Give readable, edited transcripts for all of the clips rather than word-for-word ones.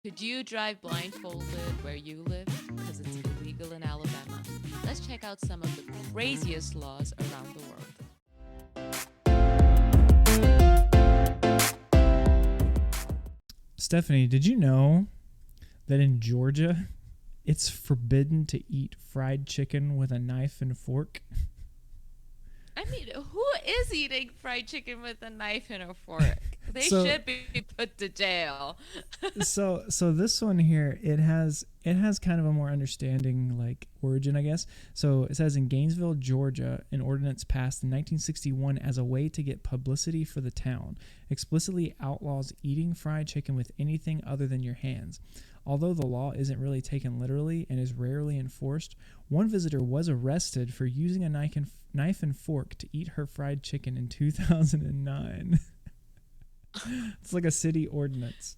Could you drive blindfolded where you live? Because it's illegal in Alabama. Let's check out some of the craziest laws around the world. Stephanie, did you know that in Georgia, it's forbidden to eat fried chicken with a knife and fork? I mean, who is eating fried chicken with a knife and a fork? They should be put to jail. so this one here, it has kind of a more understanding like origin, I guess. So it says in Gainesville, Georgia, an ordinance passed in 1961 as a way to get publicity for the town, explicitly outlaws eating fried chicken with anything other than your hands. Although the law isn't really taken literally and is rarely enforced, one visitor was arrested for using a knife and fork to eat her fried chicken in 2009. It's like a city ordinance.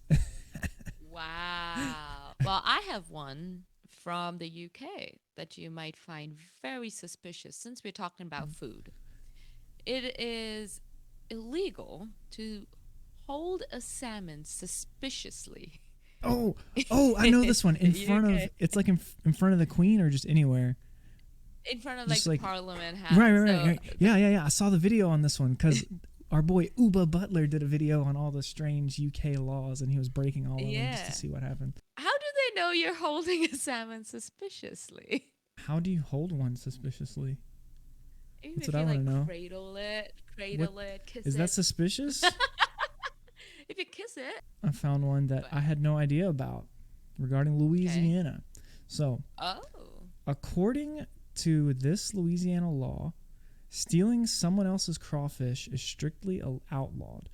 Wow. Well, I have one from the UK that you might find very suspicious since we're talking about food. It is illegal to hold a salmon suspiciously. Oh, I know this one. In front of, it's like in front of the Queen or just anywhere? In front of like Parliament House. Right. Yeah. I saw the video on this one because our boy Uba Butler did a video on all the strange UK laws and he was breaking all of them just to see what happened. How do they know you're holding a salmon suspiciously? How do you hold one suspiciously? Even That's if what I you want to know. Cradle it, kiss it. Is that suspicious? If you kiss it. I found one that I had no idea about regarding Louisiana. Okay. So, according to this Louisiana law, stealing someone else's crawfish is strictly outlawed.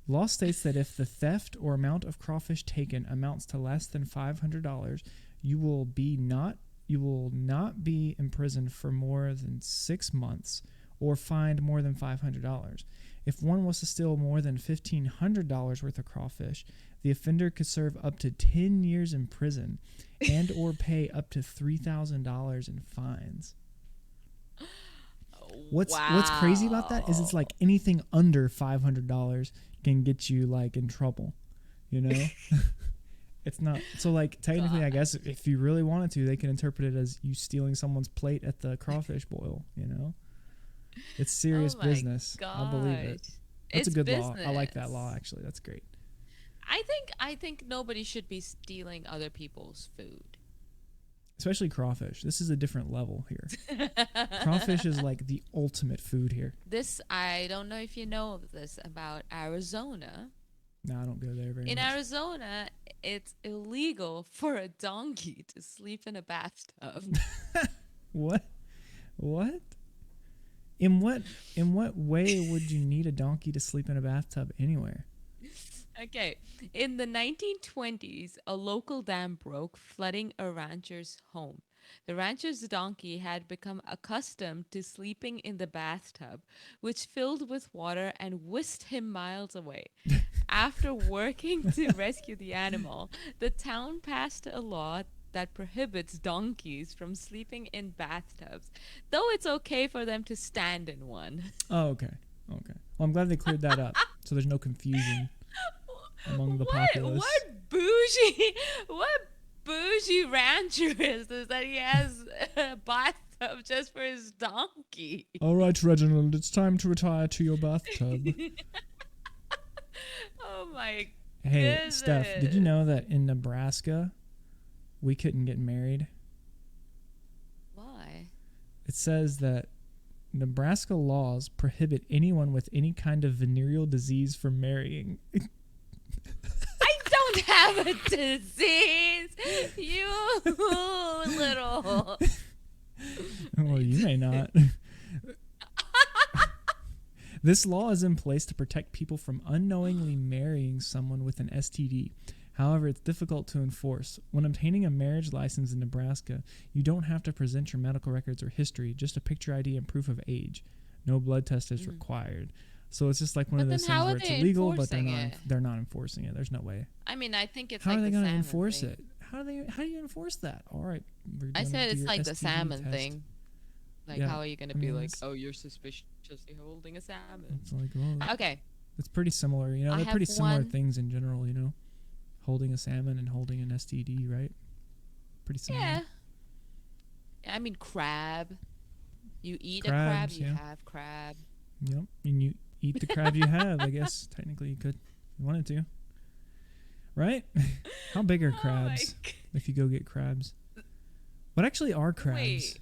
Law states that if the theft or amount of crawfish taken amounts to less than $500, you will not be imprisoned for more than 6 months or fined more than $500. If one was to steal more than $1,500 worth of crawfish, the offender could serve up to 10 years in prison and or pay up to $3,000 in fines. What's crazy about that is it's like anything under $500 can get you like in trouble, you know? It's not so like technically I guess if you really wanted to, they can interpret it as you stealing someone's plate at the crawfish boil, you know? It's serious business. I'll believe it. That's a good law. I like that law actually. That's great. I think nobody should be stealing other people's food. Especially crawfish. This is a different level here. Crawfish is like the ultimate food here. I don't know if you know this about Arizona. No, I don't go there very much. In Arizona, it's illegal for a donkey to sleep in a bathtub. What? In what way would you need a donkey to sleep in a bathtub anywhere? Okay. In the 1920s, a local dam broke, flooding a rancher's home. The rancher's donkey had become accustomed to sleeping in the bathtub, which filled with water and whisked him miles away. After working to rescue the animal, the town passed a law that prohibits donkeys from sleeping in bathtubs, though it's okay for them to stand in one. Oh, okay. Well, I'm glad they cleared that up, so there's no confusion among the populace. What bougie rancher is this that he has a bathtub just for his donkey? All right, Reginald, it's time to retire to your bathtub. Oh my Hey, goodness. Steph, did you know that in Nebraska, we couldn't get married? Why? It says that Nebraska laws prohibit anyone with any kind of venereal disease from marrying. I don't have a disease, you little... Well, you may not. This law is in place to protect people from unknowingly marrying someone with an STD. However, it's difficult to enforce. When obtaining a marriage license in Nebraska, you don't have to present your medical records or history, just a picture ID and proof of age. No blood test is required. So it's just like one of those things where it's illegal, but they're not enforcing it. There's no way. I mean, I think it's how like are they going to enforce it? How do you enforce that? All right. I said it's like the salmon test. Thing. Like, how are you going to be like, oh, you're suspiciously holding a salmon? It's like, well, okay. It's pretty similar, you know. They're pretty similar things in general, you know. holding a salmon and holding an STD, right? Pretty similar. Yeah. I mean, crab. You eat Crabs, a crab, you yeah. have crab. Yep. And you eat the crab you have, I guess. Technically, you could. If you wanted to. Right? How big are crabs if you go get crabs? What actually are crabs? Wait.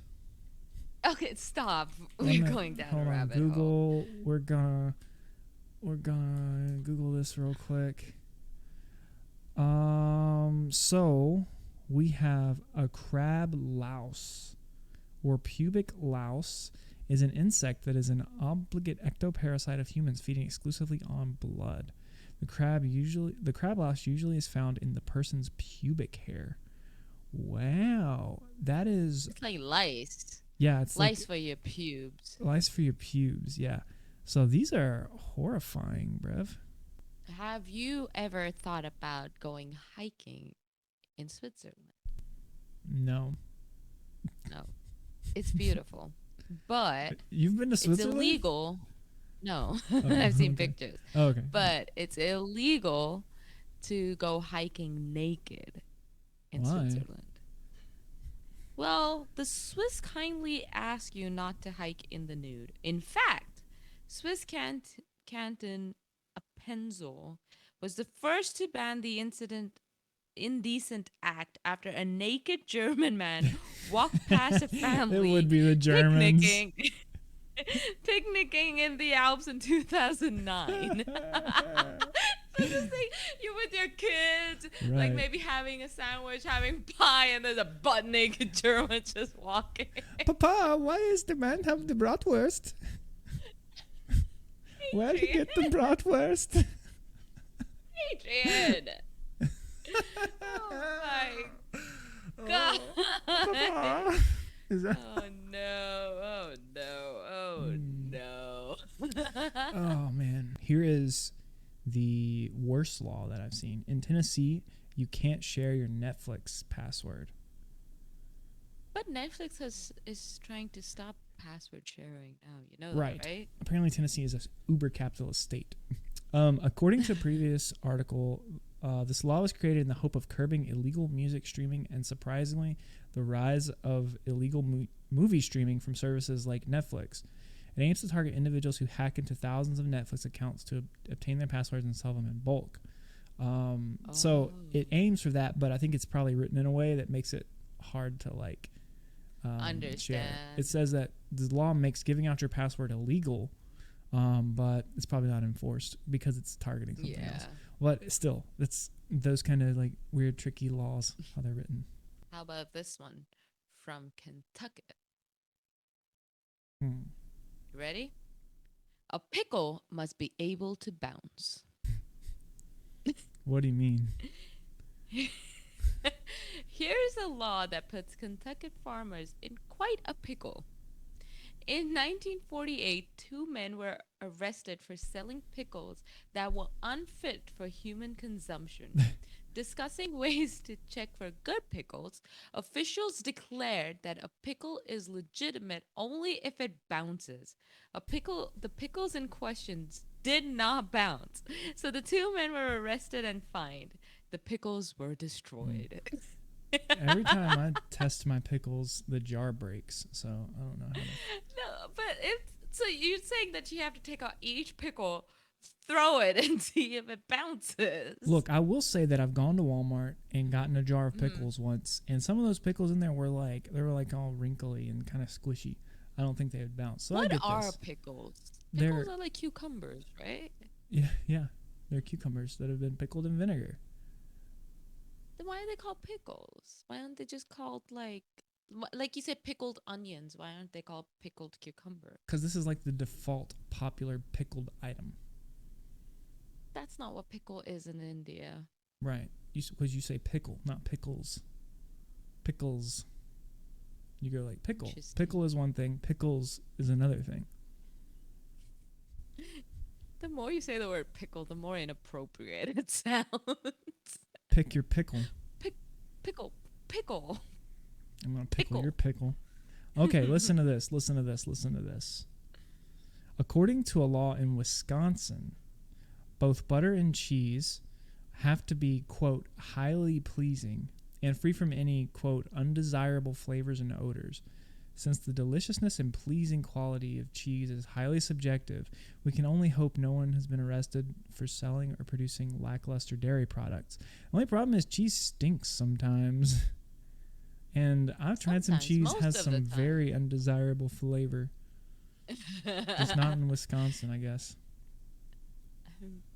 Okay, stop. We're going down a rabbit Google. hole. We're gonna Google this real quick. So we have a crab louse, or pubic louse, is an insect that is an obligate ectoparasite of humans, feeding exclusively on blood. The crab louse usually is found in the person's pubic hair. Wow, that is. It's like lice. Yeah, it's lice for your pubes. Lice for your pubes, yeah. So these are horrifying, bruv. Have you ever thought about going hiking in Switzerland? No. No. It's beautiful. But you've been to Switzerland? It's illegal. No. Oh, I've seen okay. pictures. Oh, okay. But it's illegal to go hiking naked in Switzerland. Well, the Swiss kindly ask you not to hike in the nude. In fact, Swiss canton Appenzell was the first to ban the indecent act after a naked German man walked past a family. It would be the Germans. Picnicking in the Alps in 2009. So just like you with your kids, right. like maybe having a sandwich, having pie, and there's a butt naked German just walking. Papa, why is the man have the bratwurst? Where did he get the bratwurst? Adrian! Oh my god! Papa. Is that... Oh no! Oh no! Oh no! Oh man! Here is the worst law that I've seen in Tennessee. You can't share your Netflix password. But Netflix is trying to stop password sharing now. You know that, right? Apparently, Tennessee is a uber capitalist state. According to a previous article, this law was created in the hope of curbing illegal music streaming and, surprisingly, the rise of illegal movie streaming from services like Netflix. It aims to target individuals who hack into thousands of Netflix accounts to obtain their passwords and sell them in bulk. So it aims for that, but I think it's probably written in a way that makes it hard to understand. Share. It says that the law makes giving out your password illegal, but it's probably not enforced because it's targeting something else. But still, it's those kind of like weird, tricky laws, how they're written. How about this one from Kentucky? Ready? A pickle must be able to bounce. What do you mean? Here's a law that puts Kentucky farmers in quite a pickle. In 1948, 2 men were arrested for selling pickles that were unfit for human consumption. Discussing ways to check for good pickles, officials declared that a pickle is legitimate only if it bounces. The pickles in question did not bounce, so the 2 men were arrested and fined. The pickles were destroyed. Every time I test my pickles, the jar breaks, so I don't know how to... No, but so you're saying that you have to take out each pickle, throw it, and see if it bounces. Look, I will say that I've gone to Walmart and gotten a jar of pickles once, and some of those pickles in there were all wrinkly and kind of squishy. I don't think they would bounce. So what I get are this. pickles? Pickles are like cucumbers, right? Yeah. They're cucumbers that have been pickled in vinegar. Then why are they called pickles? Why aren't they just called like you said pickled onions? Why aren't they called pickled cucumber? Because this is like the default popular pickled item. That's not what pickle is in India. Right. Because you say pickle, not pickles. Pickles. You go like pickle. Pickle is one thing. Pickles is another thing. The more you say the word pickle, the more inappropriate it sounds. Pick your pickle. Pickle. I'm going to pickle your pickle. Okay, listen to this. According to a law in Wisconsin, both butter and cheese have to be, quote, highly pleasing and free from any, quote, undesirable flavors and odors. Since the deliciousness and pleasing quality of cheese is highly subjective, we can only hope no one has been arrested for selling or producing lackluster dairy products. The only problem is cheese stinks sometimes. And I've tried some cheese has some very undesirable flavor. Just not in Wisconsin, I guess.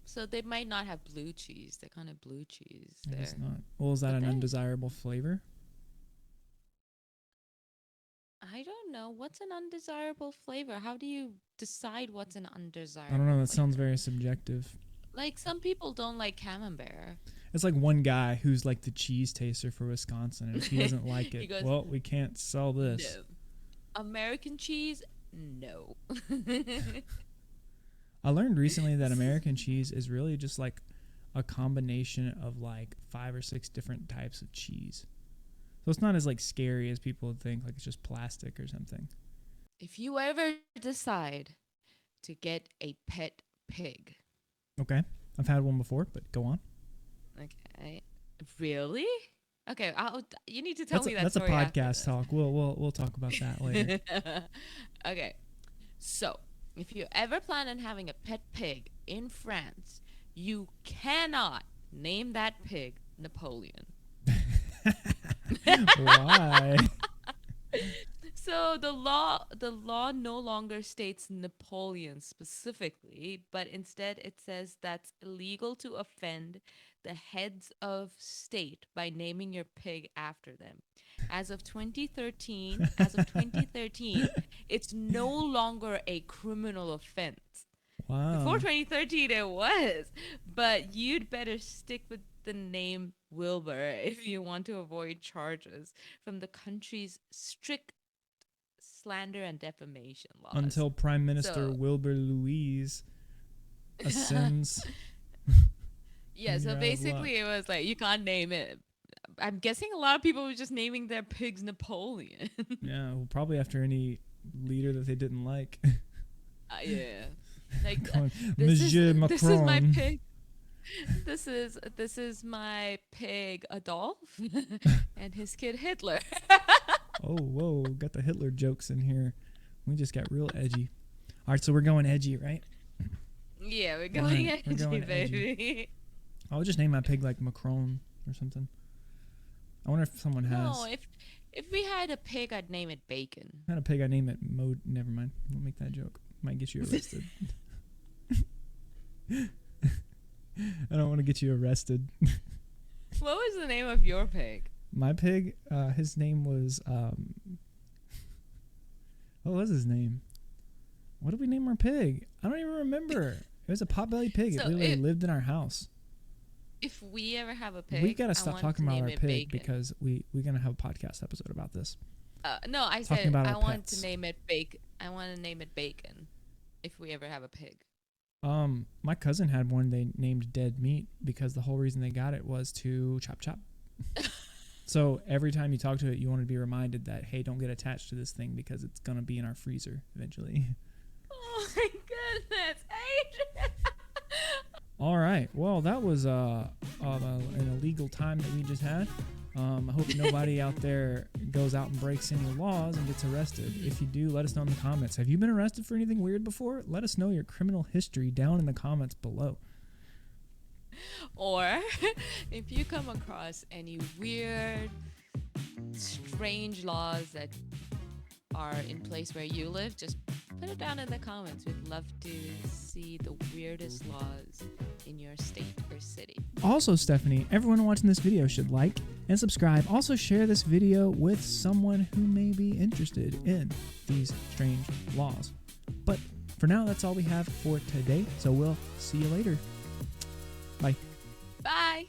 So they might not have blue cheese. They're kind of blue cheese there. I guess not. Well, is that an undesirable flavor? I don't know. What's an undesirable flavor? How do you decide what's an undesirable I don't know. That flavor? sounds very subjective. Like, some people don't like camembert. It's like one guy who's like the cheese taster for Wisconsin, and if he doesn't like it, He goes, well, we can't sell this. No. American cheese? No. I learned recently that American cheese is really just like a combination of like 5 or 6 different types of cheese. So it's not as like scary as people would think, like it's just plastic or something. If you ever decide to get a pet pig. Okay. I've had one before, but go on. Okay. Really? Okay, you need to tell me that that's story. That's a podcast talk. We'll talk about that later. Okay. So, if you ever plan on having a pet pig in France, you cannot name that pig Napoleon. Why? So the law no longer states Napoleon specifically, but instead it says that's illegal to offend the heads of state by naming your pig after them. As of 2013, it's no longer a criminal offense. Wow. Before 2013 it was, but you'd better stick with the name Wilbur if you want to avoid charges from the country's strict slander and defamation laws. Until Prime Minister Wilbur Louise ascends. Yeah, so basically it was like, you can't name it. I'm guessing a lot of people were just naming their pigs Napoleon. Yeah, well, probably after any leader that they didn't like. Yeah. Like, Monsieur Macron. This is my pig. This is my pig Adolf and his kid Hitler. Oh, whoa, got the Hitler jokes in here. We just got real edgy. All right, so we're going edgy, right? Yeah, we're going edgy, baby. Edgy. I would just name my pig like Macron or something. I wonder if someone has. No, if we had a pig, I'd name it Bacon. If I had a pig, I'd name it Mo. Never mind. We'll make that joke. Might get you arrested. I don't want to get you arrested. What was the name of your pig? My pig, his name was, what was his name? What did we name our pig? I don't even remember. It was a potbelly pig. It literally lived in our house. If we ever have a pig, we got to stop talking about our pig Bacon. Because we're going to have a podcast episode about this. No, I said I want to name it Bacon. I want to name it Bacon if we ever have a pig. My cousin had one they named Dead Meat because the whole reason they got it was to chop. So every time you talk to it, you want to be reminded that, hey, don't get attached to this thing because it's going to be in our freezer eventually. Oh my goodness, Adrian. All right. Well, that was an illegal time that we just had. I hope nobody out there goes out and breaks any laws and gets arrested. If you do, let us know in the comments. Have you been arrested for anything weird before? Let us know your criminal history down in the comments below. Or if you come across any weird, strange laws that are in place where you live, just put it down in the comments. We'd love to see the weirdest laws in your state or city. Also, Stephanie, everyone watching this video should like and subscribe. Also, share this video with someone who may be interested in these strange laws. But for now, that's all we have for today. So we'll see you later. Bye. Bye.